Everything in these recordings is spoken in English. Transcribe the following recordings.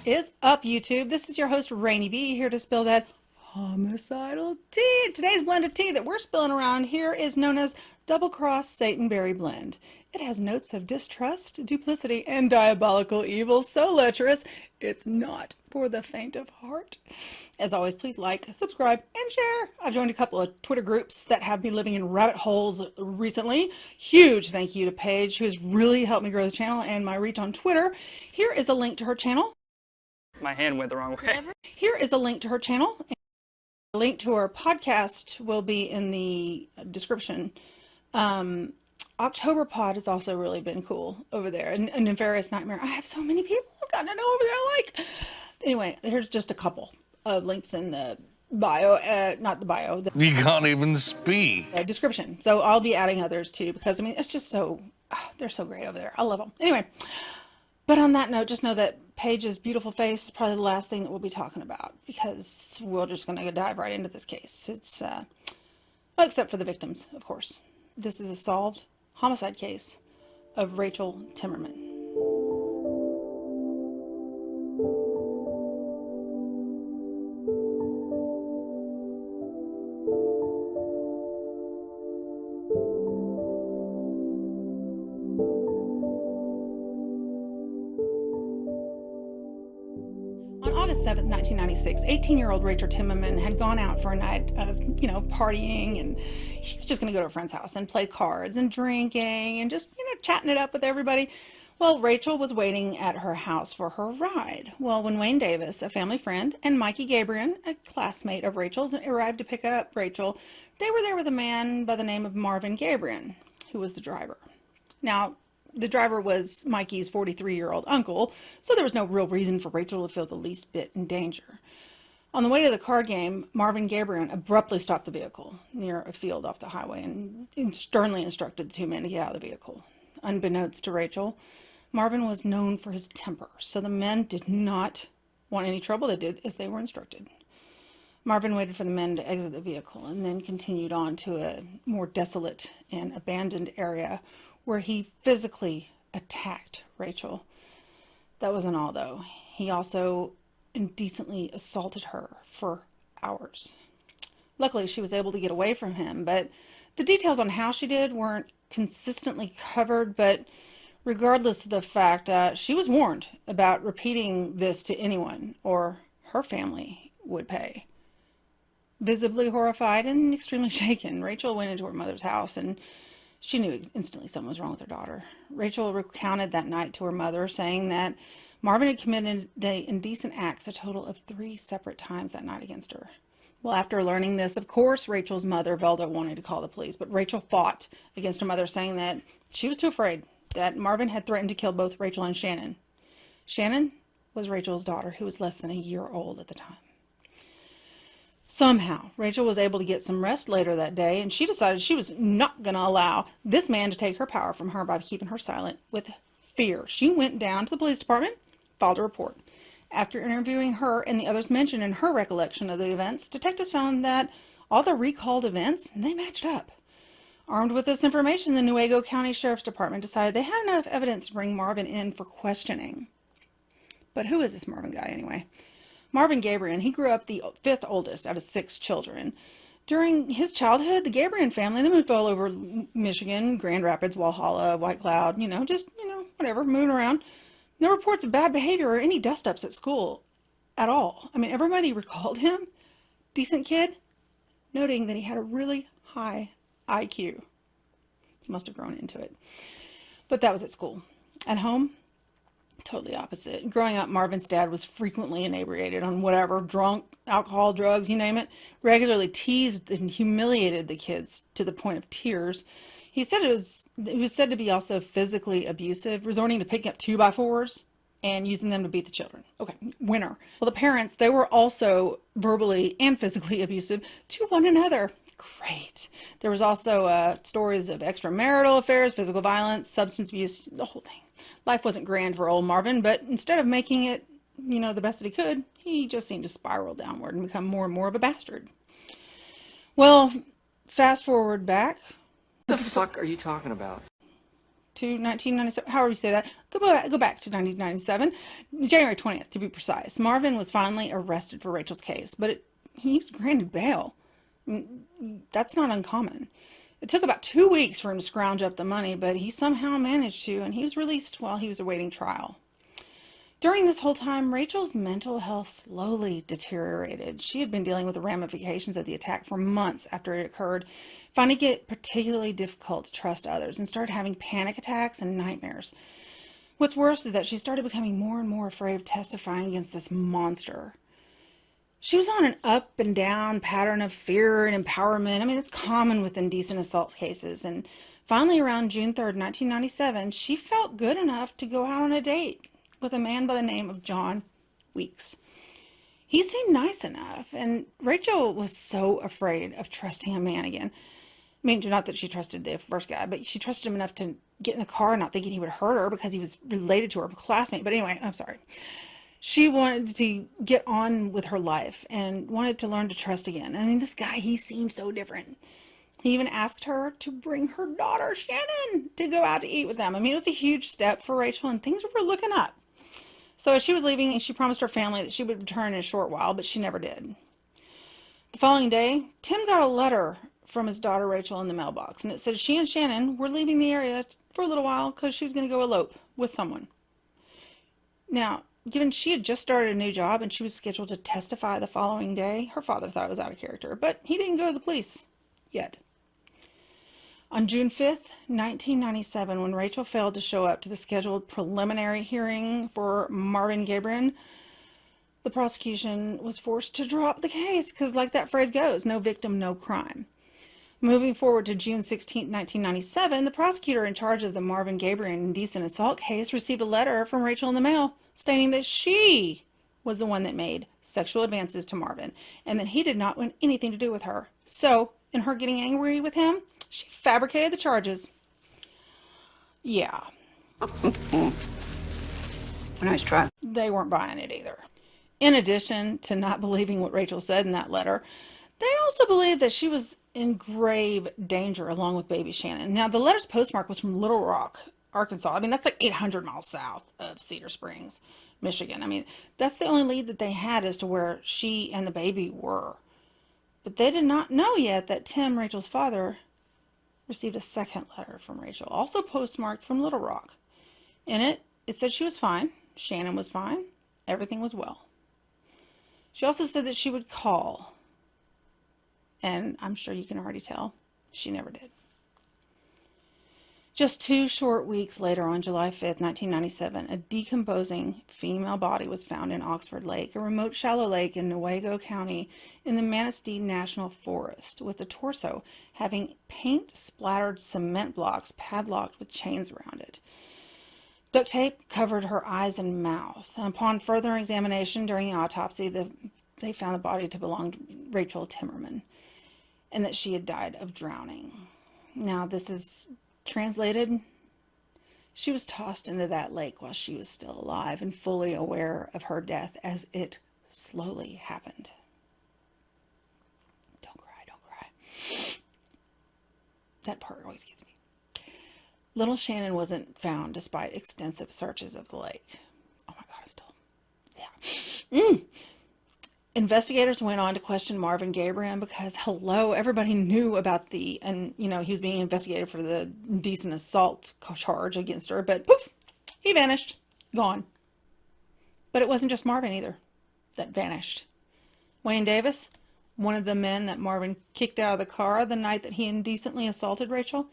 Is up, YouTube? This is your host, Ranee B, here to spill that homicidal tea. Today's blend of tea that we're spilling around here is known as Double Cross Satan Berry Blend. It has notes of distrust, duplicity, and diabolical evil so lecherous, it's not for the faint of heart. As always, please like, subscribe, and share. I've joined a couple of Twitter groups that have me living in rabbit holes recently. Huge thank you to Paige, who has really helped me grow the channel and my reach on Twitter. Here is a link to her channel. My hand went the wrong way. Here is a link to her channel. A link to her podcast will be in the description. Octoberpod has also really been cool over there. And Nefarious Nightmare. I have so many people I've gotten to know over there. Anyway, here's just a couple of links in the bio. Not the bio. You can't even speak. Description. So I'll be adding others too because, I mean, it's just so, they're so great over there. I love them. Anyway. But on that note, just know that Paige's beautiful face is probably the last thing that we'll be talking about because we're just going to dive right into this case. It's, well, except for the victims, of course. This is a solved homicide case of Rachel Timmerman. August 7th, 1996, 18-year-old Rachel Timmerman had gone out for a night of, partying, and she was just going to go to a friend's house and play cards and drinking and just, chatting it up with everybody. Well, Rachel was waiting at her house for her ride. Well, when Wayne Davis, a family friend, and Mikey Gabriel, a classmate of Rachel's, arrived to pick up Rachel, they were there with a man by the name of Marvin Gabriel, who was the driver. Now, the driver was Mikey's 43-year-old uncle, so there was no real reason for Rachel to feel the least bit in danger. On the way to the card game, Marvin Gabriel abruptly stopped the vehicle near a field off the highway and sternly instructed the two men to get out of the vehicle. Unbeknownst to Rachel, Marvin was known for his temper, so the men did not want any trouble. They did as they were instructed. Marvin waited for the men to exit the vehicle and then continued on to a more desolate and abandoned area where he physically attacked Rachel. That wasn't all, though. He also indecently assaulted her for hours. Luckily, she was able to get away from him, but the details on how she did weren't consistently covered, but regardless of the fact, she was warned about repeating this to anyone, or her family would pay. Visibly horrified and extremely shaken, Rachel went into her mother's house and she knew instantly something was wrong with her daughter. Rachel recounted that night to her mother, saying that Marvin had committed the indecent acts a total of 3 separate times that night against her. Well, after learning this, of course, Rachel's mother, Velda, wanted to call the police, but Rachel fought against her mother, saying that she was too afraid, that Marvin had threatened to kill both Rachel and Shannon. Shannon was Rachel's daughter, who was less than a year old at the time. Somehow, Rachel was able to get some rest later that day, and she decided she was not going to allow this man to take her power from her by keeping her silent with fear. She went down to the police department, filed a report. After interviewing her and the others mentioned in her recollection of the events, detectives found that all the recalled events, they matched up. Armed with this information, the Newaygo County Sheriff's Department decided they had enough evidence to bring Marvin in for questioning. But who is this Marvin guy anyway? Marvin Gabriel, he grew up the 5th oldest out of 6 children. During his childhood, the Gabriel family, they moved all over Michigan, Grand Rapids, Walhalla, White Cloud, whatever, moving around. No reports of bad behavior or any dust-ups at school at all. I mean, everybody recalled him, decent kid, noting that he had a really high IQ. He must have grown into it. But that was at school. At home, totally opposite. Growing up, Marvin's dad was frequently inebriated on whatever, drunk, alcohol, drugs, you name it, regularly teased and humiliated the kids to the point of tears. He was said to be also physically abusive, resorting to picking up 2x4s and using them to beat the children. Okay, winner. Well, the parents, they were also verbally and physically abusive to one another. Great. There was also stories of extramarital affairs, physical violence, substance abuse, the whole thing. Life wasn't grand for old Marvin, but instead of making it, the best that he could, he just seemed to spiral downward and become more and more of a bastard. Well, fast forward back. What the fuck are you talking about? to 1997, however you say that, go back to 1997, January 20th to be precise. Marvin was finally arrested for Rachel's case, but he was granted bail. That's not uncommon. It took about 2 weeks for him to scrounge up the money, but he somehow managed to, and he was released while he was awaiting trial. During this whole time, Rachel's mental health slowly deteriorated. She had been dealing with the ramifications of the attack for months after it occurred, finding it particularly difficult to trust others, and started having panic attacks and nightmares. What's worse is that she started becoming more and more afraid of testifying against this monster. She was on an up and down pattern of fear and empowerment. I mean, it's common with indecent assault cases. And finally, around June 3rd, 1997, she felt good enough to go out on a date with a man by the name of John Weeks. He seemed nice enough, and Rachel was so afraid of trusting a man again. I mean, not that she trusted the first guy, but she trusted him enough to get in the car not thinking he would hurt her because he was related to her classmate. But anyway, I'm sorry. She wanted to get on with her life and wanted to learn to trust again. I mean, this guy, he seemed so different. He even asked her to bring her daughter, Shannon, to go out to eat with them. I mean, it was a huge step for Rachel, and things were looking up. So as she was leaving, she promised her family that she would return in a short while, but she never did. The following day, Tim got a letter from his daughter, Rachel, in the mailbox, and it said she and Shannon were leaving the area for a little while because she was going to go elope with someone. Now, given she had just started a new job and she was scheduled to testify the following day, her father thought it was out of character, but he didn't go to the police yet. On June 5th, 1997, when Rachel failed to show up to the scheduled preliminary hearing for Marvin Gabriel, the prosecution was forced to drop the case because, like that phrase goes, no victim, no crime. Moving forward to June 16, 1997, the prosecutor in charge of the Marvin Gabriel indecent assault case received a letter from Rachel in the mail stating that she was the one that made sexual advances to Marvin and that he did not want anything to do with her. So, in her getting angry with him, she fabricated the charges. Yeah. Nice try. They weren't buying it either. In addition to not believing what Rachel said in that letter, they also believed that she was in grave danger along with baby Shannon. Now, the letter's postmark was from Little Rock, Arkansas. I mean, that's like 800 miles south of Cedar Springs, Michigan. I mean, that's the only lead that they had as to where she and the baby were. But they did not know yet that Tim, Rachel's father, received a second letter from Rachel, also postmarked from Little Rock. In it, it said she was fine, Shannon was fine, everything was well. She also said that she would call. And I'm sure you can already tell, she never did. Just 2 short weeks later, on July 5th, 1997, a decomposing female body was found in Oxford Lake, a remote shallow lake in Newaygo County in the Manistee National Forest, with the torso having paint-splattered cement blocks padlocked with chains around it. Duct tape covered her eyes and mouth. And upon further examination during the autopsy, they found the body to belong to Rachel Timmerman, and that she had died of drowning. Now, this is translated, she was tossed into that lake while she was still alive and fully aware of her death as it slowly happened. Don't cry, don't cry. That part always gets me. Little Shannon wasn't found despite extensive searches of the lake. Oh my God, I'm still, yeah. Investigators went on to question Marvin Gabriel because, everybody knew about he was being investigated for the indecent assault charge against her, but poof, he vanished, gone. But it wasn't just Marvin either that vanished. Wayne Davis, one of the men that Marvin kicked out of the car the night that he indecently assaulted Rachel,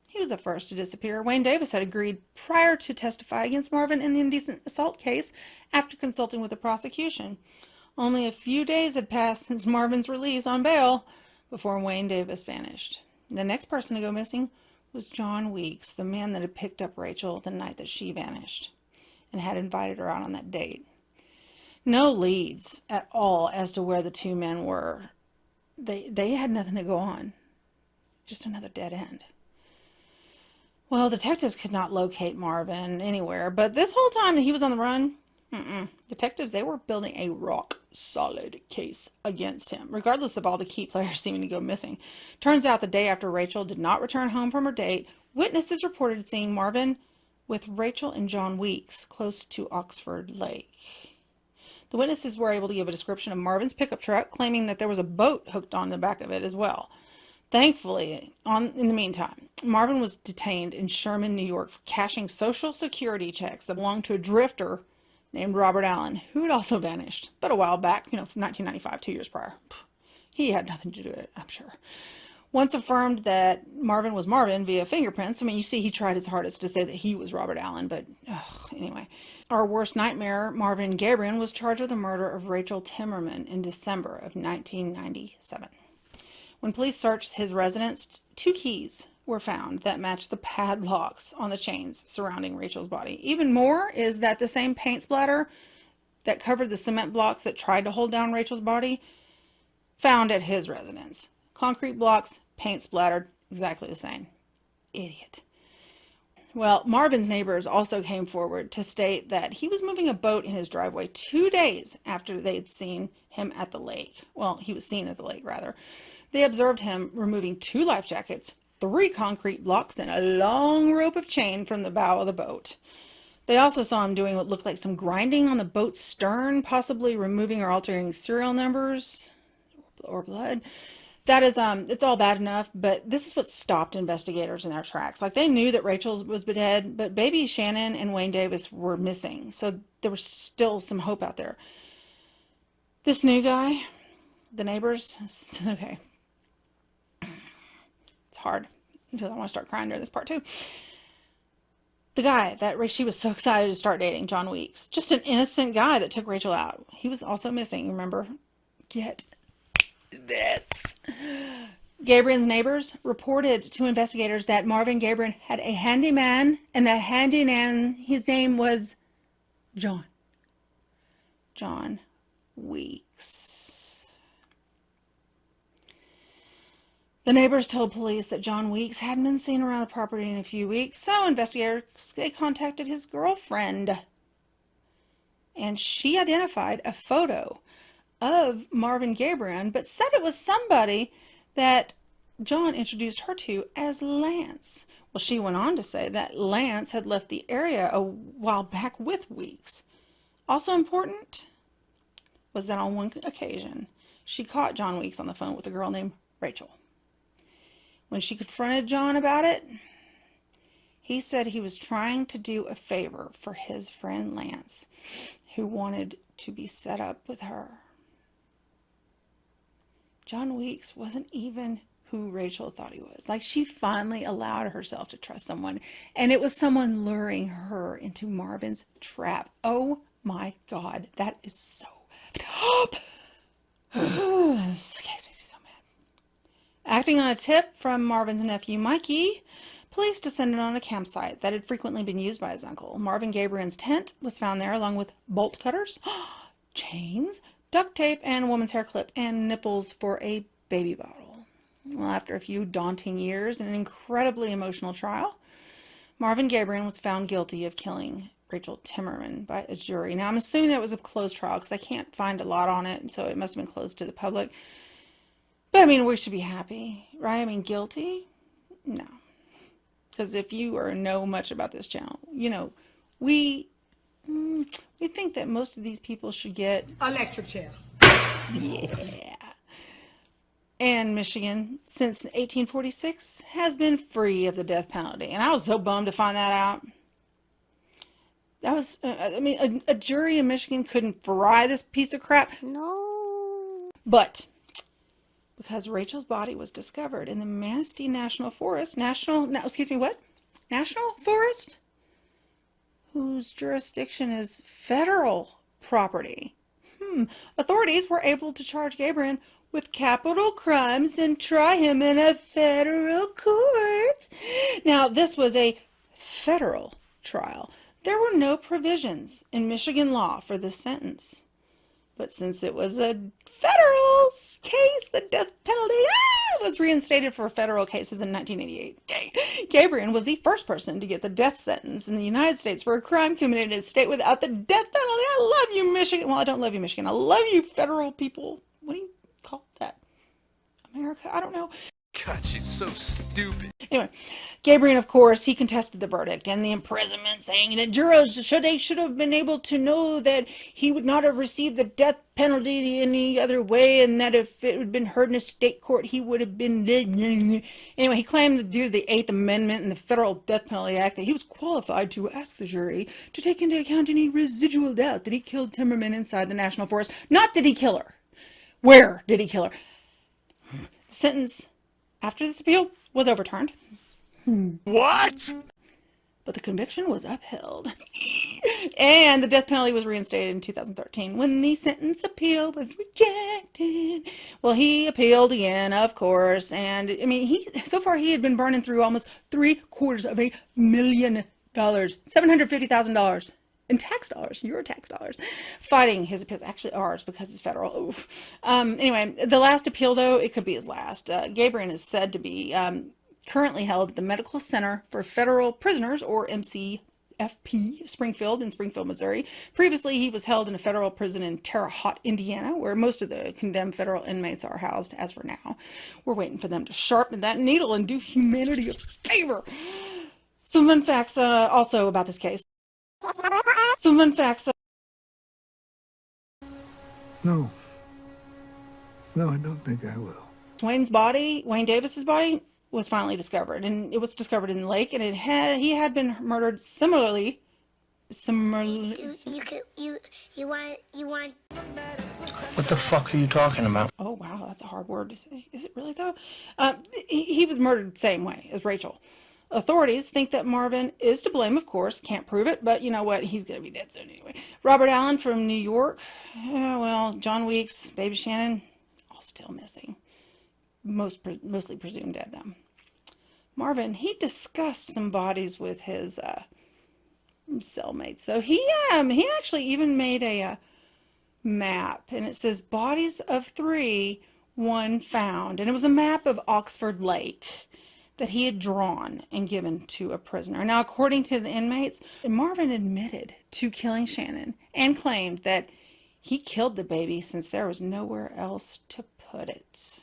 he was the first to disappear. Wayne Davis had agreed prior to testify against Marvin in the indecent assault case after consulting with the prosecution. Only a few days had passed since Marvin's release on bail before Wayne Davis vanished. The next person to go missing was John Weeks, the man that had picked up Rachel the night that she vanished and had invited her out on that date. No leads at all as to where the two men were. They had nothing to go on. Just another dead end. Well, detectives could not locate Marvin anywhere, but this whole time that he was on the run, detectives, they were building a rock solid case against him, regardless of all the key players seeming to go missing. Turns out the day after Rachel did not return home from her date, witnesses reported seeing Marvin with Rachel and John Weeks close to Oxford Lake. The witnesses were able to give a description of Marvin's pickup truck, claiming that there was a boat hooked on the back of it as well. Thankfully, in the meantime, Marvin was detained in Sherman, New York for cashing Social Security checks that belonged to a drifter named Robert Allen, who had also vanished, but a while back, from 1995, 2 years prior. He had nothing to do with it, I'm sure. Once affirmed that Marvin was Marvin via fingerprints, you see he tried his hardest to say that he was Robert Allen, but anyway. Our worst nightmare, Marvin Gabriel, was charged with the murder of Rachel Timmerman in December of 1997. When police searched his residence, 2 keys were found that matched the padlocks on the chains surrounding Rachel's body. Even more is that the same paint splatter that covered the cement blocks that tried to hold down Rachel's body found at his residence. Concrete blocks, paint splattered, exactly the same. Idiot. Well, Marvin's neighbors also came forward to state that he was moving a boat in his driveway 2 days after they'd seen him at the lake. Well, he was seen at the lake, rather. They observed him removing 2 life jackets, 3 concrete blocks, and a long rope of chain from the bow of the boat. They also saw him doing what looked like some grinding on the boat's stern, possibly removing or altering serial numbers or blood. That is, it's all bad enough, but this is what stopped investigators in their tracks. Like, they knew that Rachel was dead, but baby Shannon and Wayne Davis were missing, so there was still some hope out there. This new guy, the neighbors, okay. It's hard, because I want to start crying during this part too. The guy that she was so excited to start dating, John Weeks, just an innocent guy that took Rachel out. He was also missing, remember? Get this. Gabriel's neighbors reported to investigators that Marvin Gabriel had a handyman, and that handyman, his name was John Weeks. The neighbors told police that John Weeks hadn't been seen around the property in a few weeks, so investigators, they contacted his girlfriend, and she identified a photo of Marvin Gabriel, but said it was somebody that John introduced her to as Lance. Well, she went on to say that Lance had left the area a while back with Weeks. Also important was that on one occasion, she caught John Weeks on the phone with a girl named Rachel. When she confronted John about it, he said he was trying to do a favor for his friend Lance, who wanted to be set up with her. John Weeks wasn't even who Rachel thought he was. Like, she finally allowed herself to trust someone, and it was someone luring her into Marvin's trap. Oh my God, that is so up. This case makes me so mad. Acting on a tip from Marvin's nephew Mikey, police descended on a campsite that had frequently been used by his uncle. Marvin Gabriel's tent was found there, along with bolt cutters, chains, duct tape, and a woman's hair clip, and nipples for a baby bottle. Well, after a few daunting years and an incredibly emotional trial, Marvin Gabriel was found guilty of killing Rachel Timmerman by a jury. Now, I'm assuming that it was a closed trial because I can't find a lot on it, so it must have been closed to the public. But, we should be happy, right? Guilty? No. Because if you know much about this channel, we think that most of these people should get electric chair. Yeah. And Michigan, since 1846, has been free of the death penalty. And I was so bummed to find that out. That was, a jury in Michigan couldn't fry this piece of crap. No. But because Rachel's body was discovered in the Manistee National Forest, National Forest, whose jurisdiction is federal property. Authorities were able to charge Gabriel with capital crimes and try him in a federal court. Now, this was a federal trial. There were no provisions in Michigan law for this sentence. But since it was a federal case, the death penalty was reinstated for federal cases in 1988. Gabriel was the first person to get the death sentence in the United States for a crime committed in a state without the death penalty. I love you, Michigan. Well, I don't love you, Michigan. I love you, federal people. What do you call that? America? I don't know. God, she's so stupid. Anyway, Gabriel, of course, he contested the verdict and the imprisonment, saying that jurors should have been able to know that he would not have received the death penalty any other way, and that if it had been heard in a state court, he would have been dead. Anyway, he claimed that due to the 8th Amendment and the Federal Death Penalty Act that he was qualified to ask the jury to take into account any residual doubt that he killed Timmerman inside the National Forest. Not that he killed her. Where did he kill her? The sentence after this appeal was overturned. What? But the conviction was upheld. And the death penalty was reinstated in 2013 when the sentence appeal was rejected. Well, he appealed again, of course. And I mean, so far he had been burning through almost $750,000, $750,000 in tax dollars, your tax dollars, fighting his appeals. Actually ours, because it's federal. Oof. Anyway, the last appeal, though, it could be his last. Gabriel is said to be currently held at the Medical Center for Federal Prisoners, or MCFP, Springfield, in Springfield, Missouri. Previously, he was held in a federal prison in Terre Haute, Indiana, where most of the condemned federal inmates are housed, as for now. We're waiting for them to sharpen that needle and do humanity a favor. Some fun facts also about this case. Some fun facts. No, I don't think I will. Wayne Davis's body, was finally discovered, and it was discovered in the lake, and he had been murdered similarly. You want. What the fuck are you talking about? Oh wow, that's a hard word to say. Is it really though? He was murdered the same way as Rachel. Authorities think that Marvin is to blame, of course. Can't prove it, but you know what? He's going to be dead soon anyway. Robert Allen from New York. Well, John Weeks, Baby Shannon, all still missing. Mostly presumed dead, though. Marvin, he discussed some bodies with his cellmates. So he actually even made a map, and it says bodies of 3, 1 found. And it was a map of Oxford Lake that he had drawn and given to a prisoner. Now, according to the inmates, Marvin admitted to killing Shannon and claimed that he killed the baby since there was nowhere else to put it.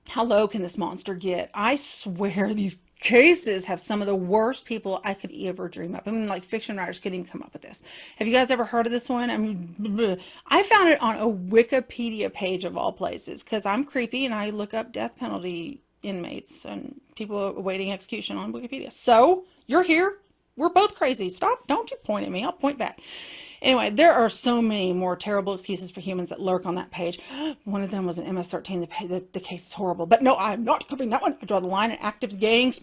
How low can this monster get? I swear these cases have some of the worst people I could ever dream up. I mean, like, fiction writers couldn't even come up with this. Have you guys ever heard of this one? I mean, I found it on a Wikipedia page of all places, because I'm creepy and I look up death penalty inmates and people awaiting execution on Wikipedia. So, you're here. We're both crazy. Stop. Don't you point at me. I'll point back. Anyway, there are so many more terrible excuses for humans that lurk on that page. One of them was an MS-13. The case is horrible. But no, I'm not covering that one. I draw the line at active gangs.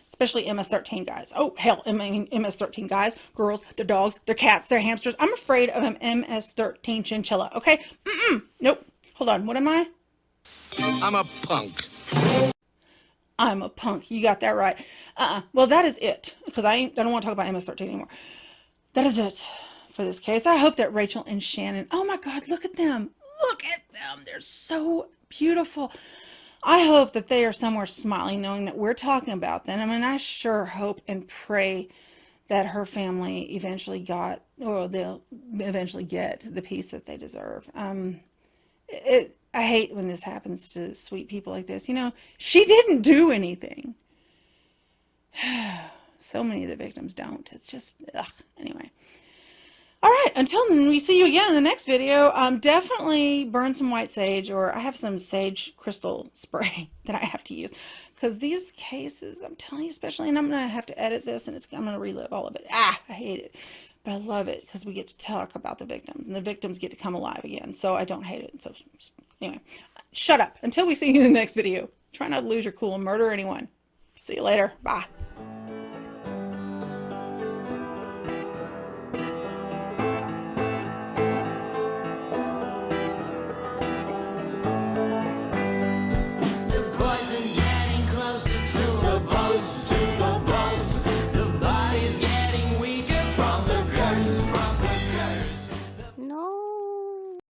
Especially MS-13 guys. Oh, hell. I mean, MS-13 guys, girls, their dogs, their cats, their hamsters. I'm afraid of an MS-13 chinchilla. Okay? Nope. Hold on. What am I? I'm a punk. I'm a punk. You got that right. Well, that is it. Because I don't want to talk about MS-13 anymore. That is it for this case. I hope that Rachel and Shannon, oh my God, look at them. Look at them. They're so beautiful. I hope that they are somewhere smiling, knowing that we're talking about them. I mean, I sure hope and pray that her family eventually they'll eventually get the peace that they deserve. I hate when this happens to sweet people like this. You know, she didn't do anything. So many of the victims don't. It's just, ugh. Anyway. All right. Until we see you again in the next video, definitely burn some white sage, or I have some sage crystal spray that I have to use. Because these cases, I'm telling you, especially, and I'm going to have to edit this, and I'm going to relive all of it. I hate it. But I love it because we get to talk about the victims, and the victims get to come alive again. So I don't hate it. So anyway, shut up. Until we see you in the next video. Try not to lose your cool and murder anyone. See you later. Bye.